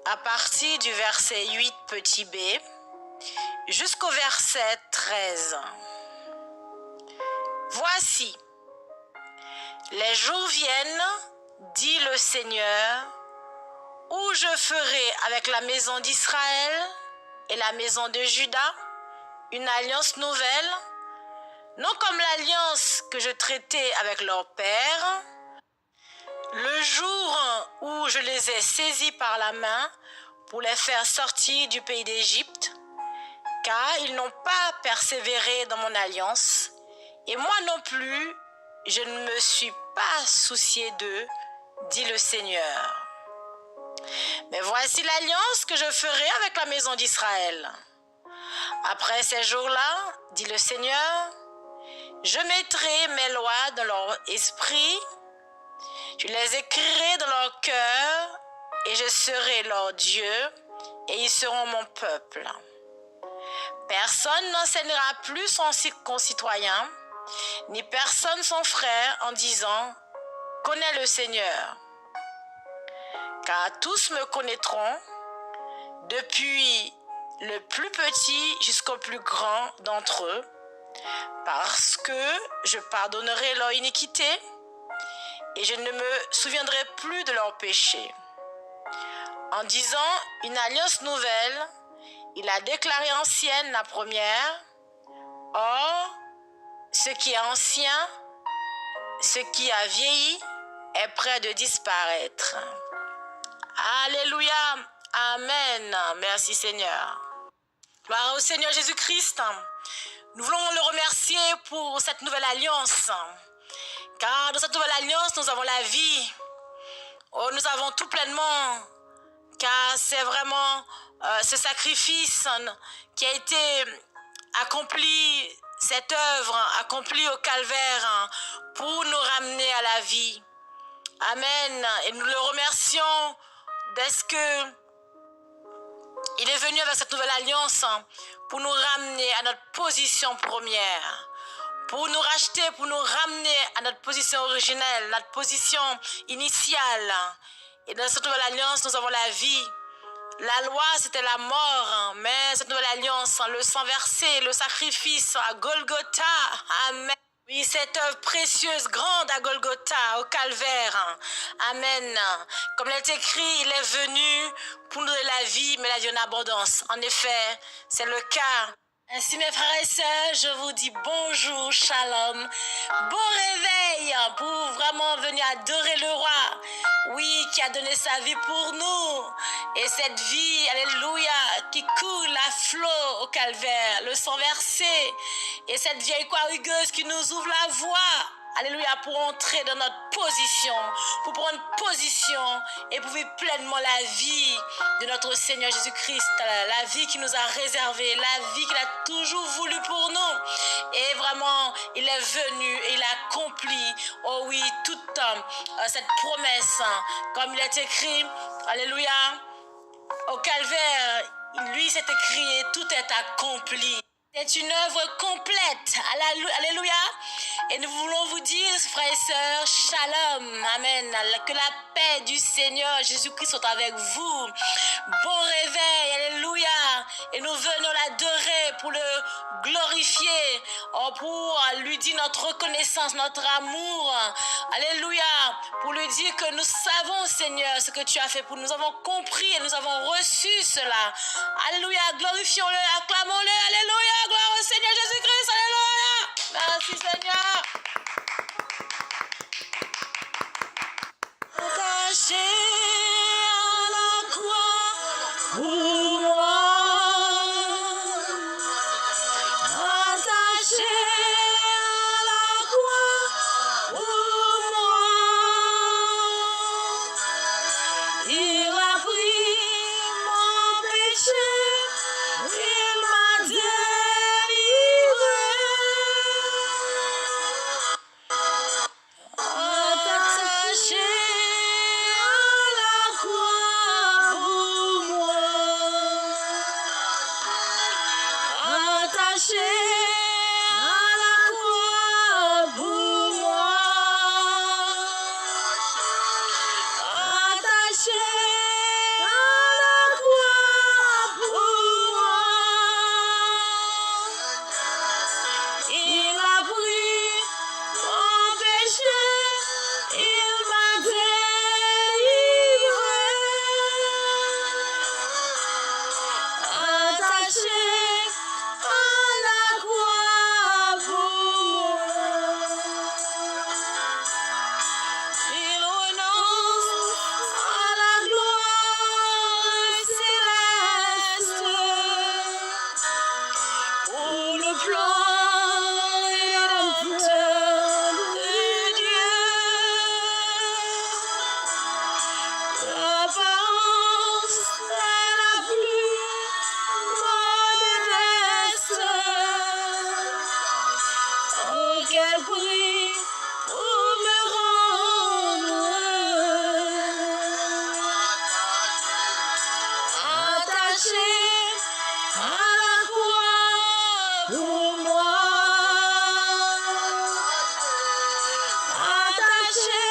à partir du verset 8 petit b jusqu'au verset 13. Voici, les jours viennent, dit le Seigneur, où je ferai avec la maison d'Israël et la maison de Juda une alliance nouvelle, non comme l'alliance que je traitais avec leur père, le jour où je les ai saisis par la main pour les faire sortir du pays d'Égypte, car ils n'ont pas persévéré dans mon alliance, et moi non plus, je ne me suis pas soucié d'eux, dit le Seigneur. Mais voici l'alliance que je ferai avec la maison d'Israël. Après ces jours-là, dit le Seigneur, je mettrai mes lois dans leur esprit, je les écrirai dans leur cœur, et je serai leur Dieu, et ils seront mon peuple. Personne n'enseignera plus son concitoyen, ni personne son frère en disant « Connais le Seigneur ». Car tous me connaîtront, depuis le plus petit jusqu'au plus grand d'entre eux, parce que je pardonnerai leur iniquité et je ne me souviendrai plus de leurs péchés. En disant une alliance nouvelle, il a déclaré ancienne la première. Or, ce qui est ancien, ce qui a vieilli, est près de disparaître. Alléluia, amen. Merci Seigneur. Gloire au Seigneur Jésus-Christ. Nous voulons le remercier pour cette nouvelle alliance. Car dans cette nouvelle alliance, nous avons la vie. Oh, nous avons tout pleinement. Car c'est vraiment ce sacrifice qui a été accompli, cette œuvre accomplie au calvaire pour nous ramener à la vie. Amen. Et nous le remercions parce que il est venu avec cette nouvelle alliance pour nous ramener à notre position première, pour nous racheter, pour nous ramener à notre position originelle, notre position initiale. Et dans cette nouvelle alliance, nous avons la vie. La loi, c'était la mort, mais cette nouvelle alliance, le sang versé, le sacrifice à Golgotha, amen. Oui, cette œuvre précieuse, grande à Golgotha, au calvaire, amen. Comme il est écrit, il est venu pour nous donner la vie, mais la vie en abondance. En effet, c'est le cas. Ainsi, mes frères et sœurs, je vous dis bonjour, shalom, bon réveil pour vraiment venir adorer le roi, oui, qui a donné sa vie pour nous. Et cette vie, alléluia, qui coule à flot au calvaire, le sang versé, et cette vieille croix rugueuse qui nous ouvre la voie, alléluia, pour entrer dans notre position, pour prendre position et pour vivre pleinement la vie de notre Seigneur Jésus-Christ, la vie qu'il nous a réservée, la vie qu'il a toujours voulu pour nous. Et vraiment, il est venu et il a accompli, oh oui, toute cette promesse, comme il est écrit, alléluia, au calvaire, lui s'est écrit, tout est accompli. C'est une œuvre complète. Alléluia. Et nous voulons vous dire, frères et sœurs, shalom. Amen. Que la paix du Seigneur Jésus-Christ soit avec vous. Bon réveil. Alléluia. Et nous venons l'adorer pour le glorifier, pour lui dire notre reconnaissance, notre amour. Alléluia. Pour lui dire que nous savons, Seigneur, ce que tu as fait pour nous. Nous avons compris et nous avons reçu cela. Alléluia. Glorifions-le, acclamons-le. Alléluia. Gloire au Seigneur Jésus-Christ. Alléluia. Merci Seigneur. Attaché à la croix pour moi. Attaché à la croix pour moi. Il a pris mon péché. Il m'a délivré. qu'elle prie pour me rendre attaché à la croix pour moi. Attaché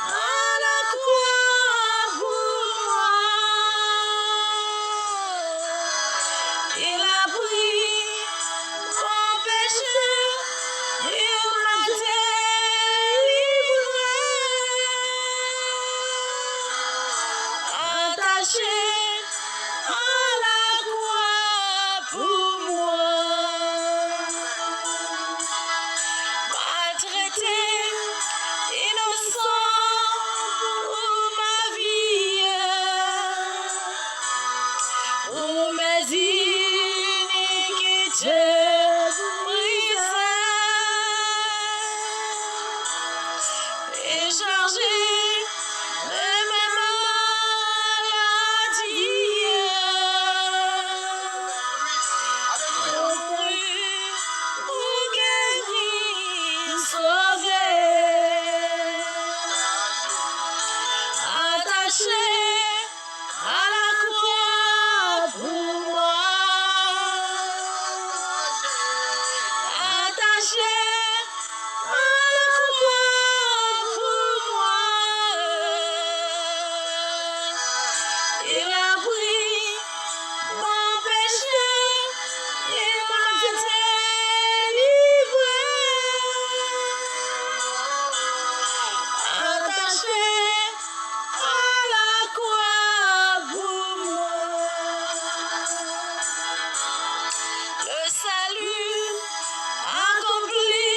à la croix pour moi. Il a pris mon péché, il m'a délivré. Attaché à la croix pour moi. Maltraité, innocent pour ma vie, pour mes iniquités brisées et chargé de mes maladies. Pour guérir, sauver, attaché à la croix pour moi. Attaché à la croix pour moi. Il a pris mon péché, il m'a délivré. Attaché à la croix pour moi. Le salut accompli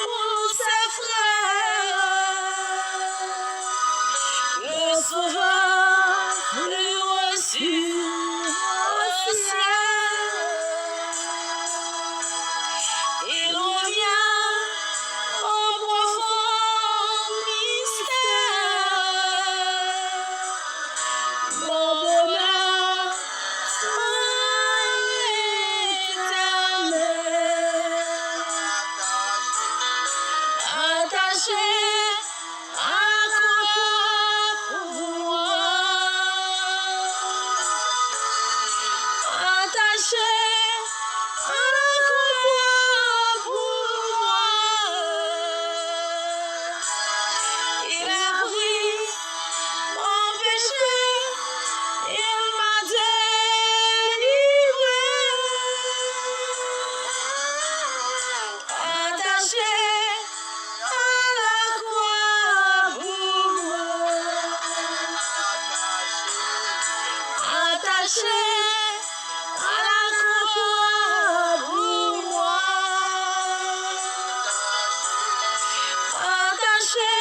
pour ses frères. Le sauveur fut reçu au ciel. Il revient au profond mystère. Mon bonheur éternel. Attaché à la croix pour moi. Attaché à la croix pour moi. Il a pris mon péché, il m'a délivré. Attaché à la croix pour moi. Attaché à la croix pour moi. Attaché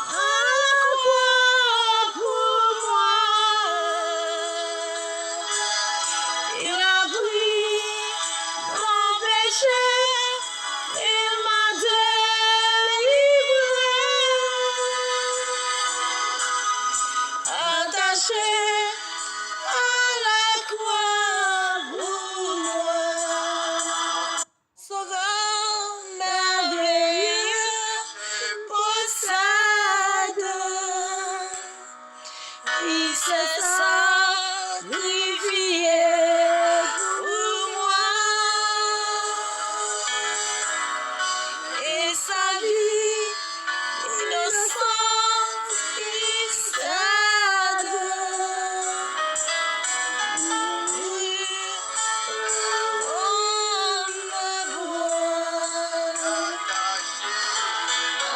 à la croix pour moi. Il a pris mon péché, il m'a délivré. Attaché à la croix pour moi. Sauveur merveilleux, possède, il s'est sacrifié pour moi. Et sa vie innocente qui cède.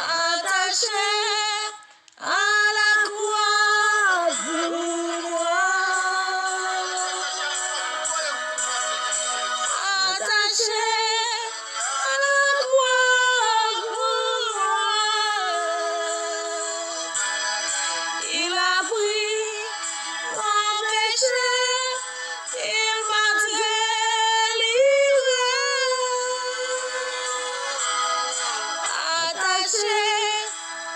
Attaché à la croix pour moi. Attaché à la croix pour moi. Il a pris mon péché, il m'a délivré. Attaché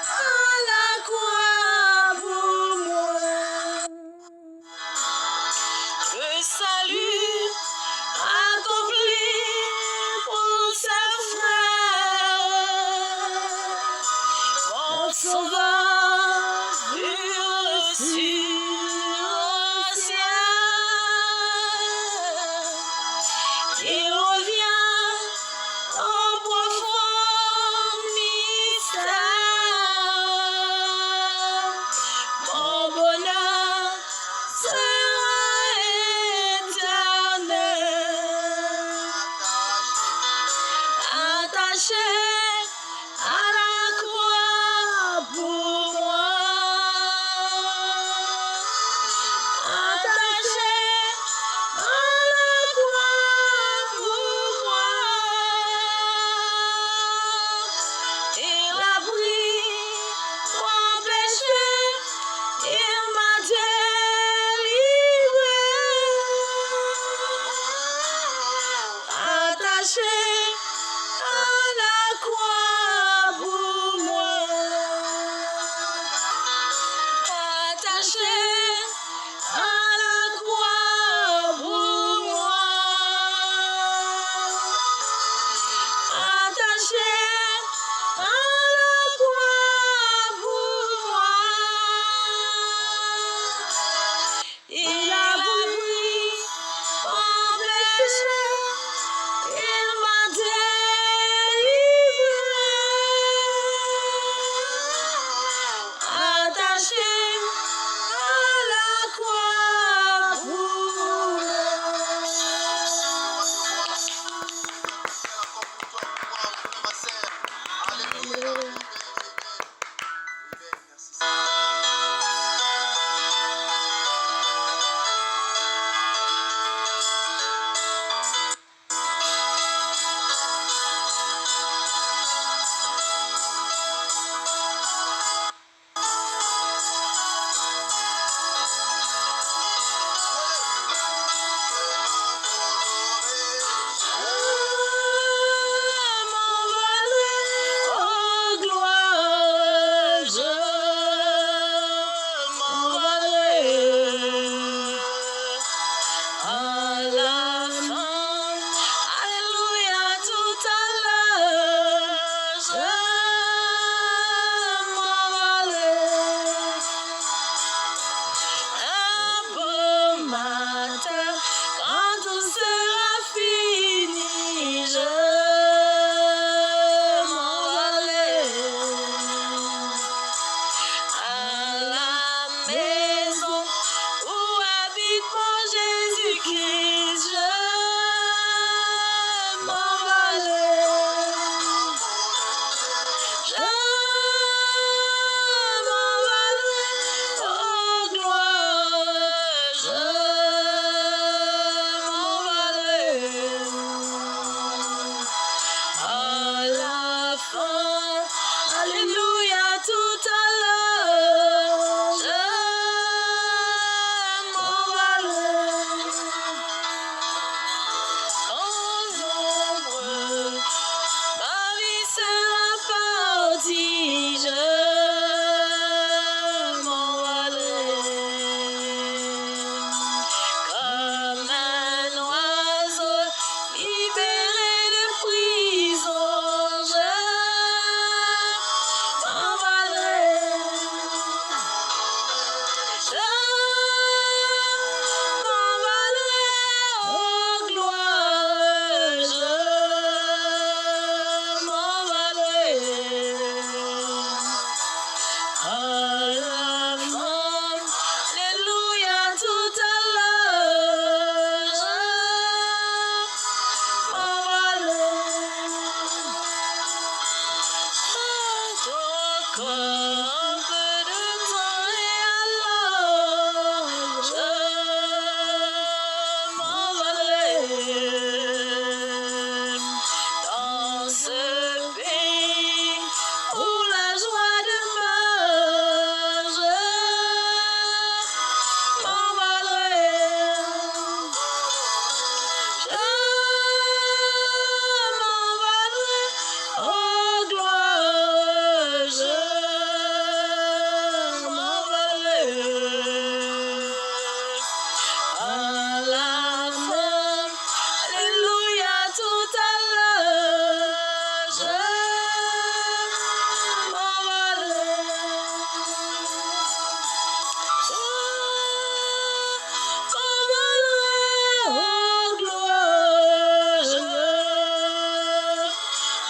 à la croix pour moi. Le salut accompli pour ses frères.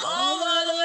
M'envoler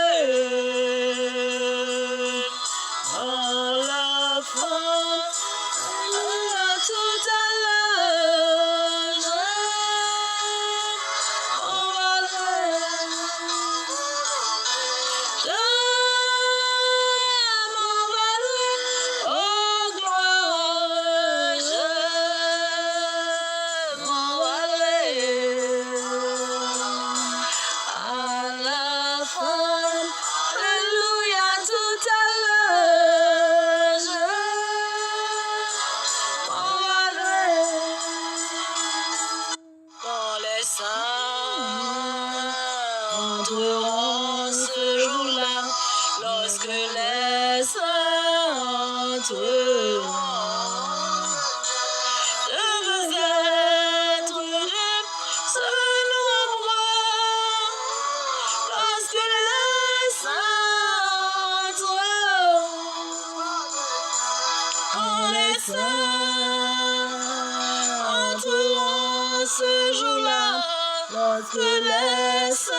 Lorsque les saints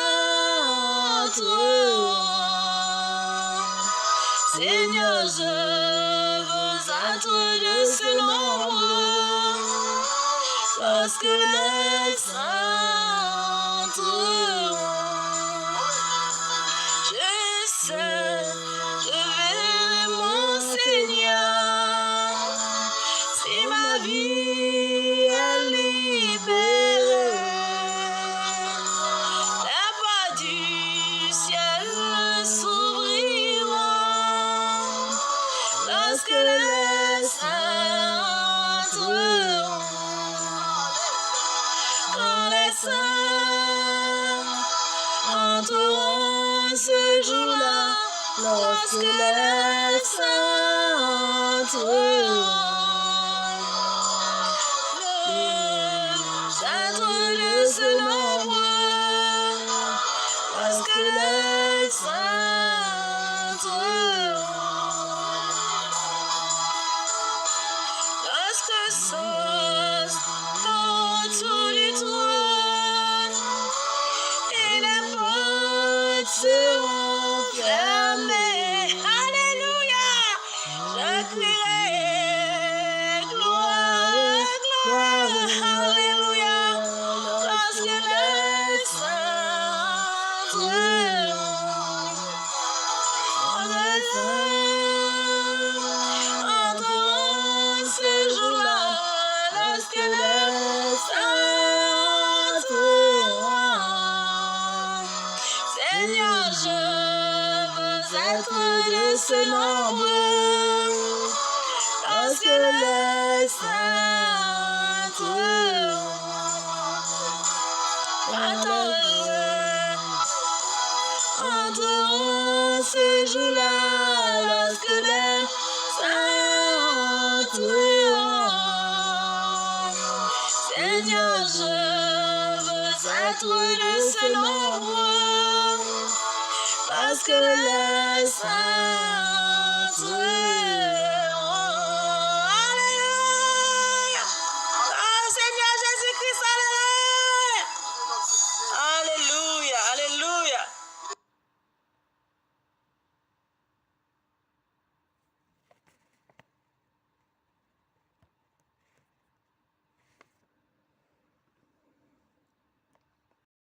entreront, Seigneur, je veux être de ce nombre. Lorsque les saints entreront, je sais, je verrai mon Seigneur. C'est ma vie est libérée. Les portes du ciel s'ouvriront lorsque les saints entreront. Quand les saints entreront ce jour-là, lorsque les saints entreront. Être de ce nombre, lorsque les saints entreront. Lorsque sauce autour du trône et les portes seront fermées. Alléluia! Je crierai gloire, gloire, alléluia. Lorsque les saints entreront, les saints entreront ce jour-là, lorsque les saints entreront. Seigneur, je veux être de ce nombre, lorsque les saints entreront. Entreront ce jour-là, lorsque les saints entreront. Seigneur, je veux être de ce nombre, lorsque les saints